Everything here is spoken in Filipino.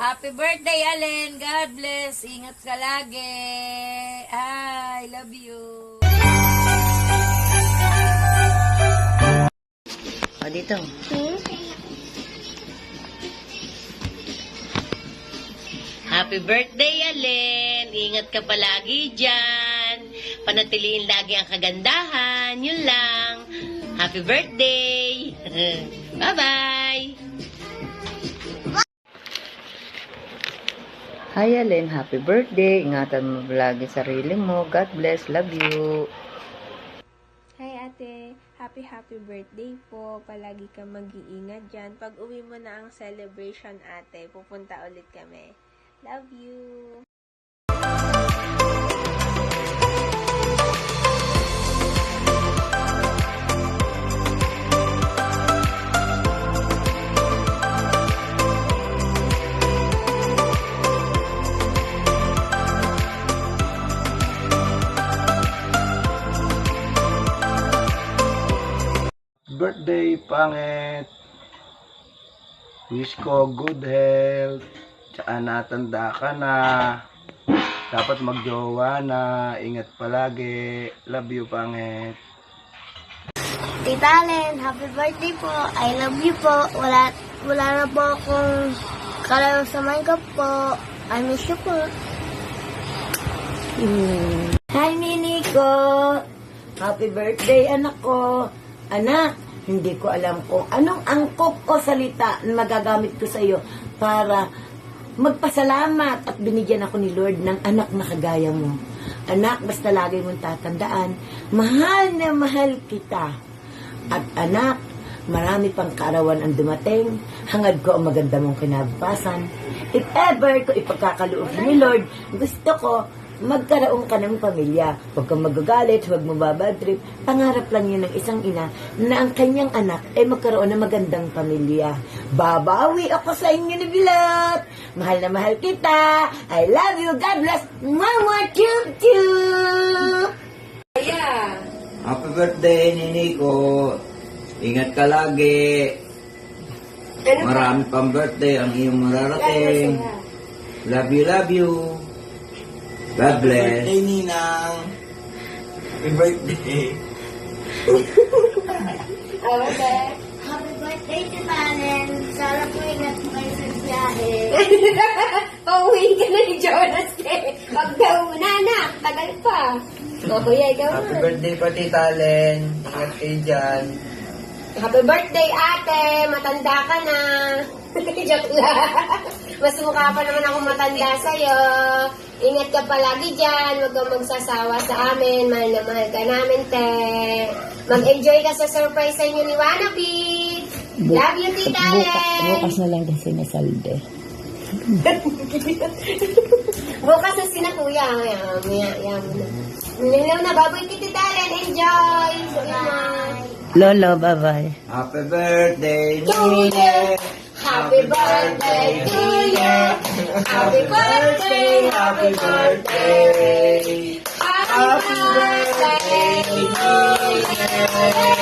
Happy birthday, Allen. God bless. Ingat ka lagi. I love you. O, dito. Happy birthday, Allen. Ingat ka palagi dyan. Panatiliin lagi ang kagandahan. Yun lang. Happy birthday. Bye-bye. Hi, Allen. Happy birthday. Ingatan mo lagi sarili mo. God bless. Love you. Hi, ate. Happy birthday po. Palagi ka mag-iingat dyan. Pag uwi mo na ang celebration, ate, pupunta ulit kami. Love you. Birthday, pangit. Wish ko good health. Tsaka natanda ka na. Dapat magjowa na. Ingat palagi. Love you, pangit. Tita Allen, happy birthday po. I love you po. Wala na po akong kalaro sa Minecraft po. I miss you po. Hi, Nini ko. Happy birthday, anak ko. Anak, hindi ko alam kung anong angkop o salita na magagamit ko sa iyo para magpasalamat at binigyan ako ni Lord ng anak na kagaya mo. Anak, basta lagi mong tatandaan, mahal na mahal kita. At anak, marami pang kaarawan ang dumating, hangad ko ang maganda mong kinabukasan. If ever ko ipagkakaloob ni Lord, gusto ko magkaroon ka ng pamilya. Huwag kang magagalit, huwag mo babadrip. Pangarap lang yun ng isang ina na ang kanyang anak ay magkaroon ng magandang pamilya. Babawi ako sa inyo ni Bilot. Mahal na mahal kita. I love you. God bless. Mama, chup chup. Happy birthday, Nini ko. Ingat ka lagi. Marami pang birthday ang iyong mararating. Love you, love you. God bless. Birthday, Ninang. Happy birthday. Happy birthday, Tita Allen. Sana po ingat mo kayo sa biyahe. Pauwi ka na ni Jonas eh. Wag daw muna, anak. Tagal pa. O, kuya, ikaw Happy na. birthday pa, Tita Allen. Ingat kayo dyan. Happy birthday, ate. Matanda ka na. Joke lang. Mas mukha pa naman ako matanda sa'yo. Ingat ka palagi dyan. Huwag kang magsasawa sa amin. Mahal na mahal ka namin, te. Mag-enjoy ka sa surprise sa inyo ni Wannabe. Love you, Tita Allen. Bukas na lang kasi nasalde. Bukas na sinakuya. Maya mo na. Hello na, baboy ki, Tita Allen. Enjoy. Bye. Lolo, bye-bye. Happy birthday, To Nini. you. Happy birthday to you. Happy birthday, happy birthday. Happy birthday to you.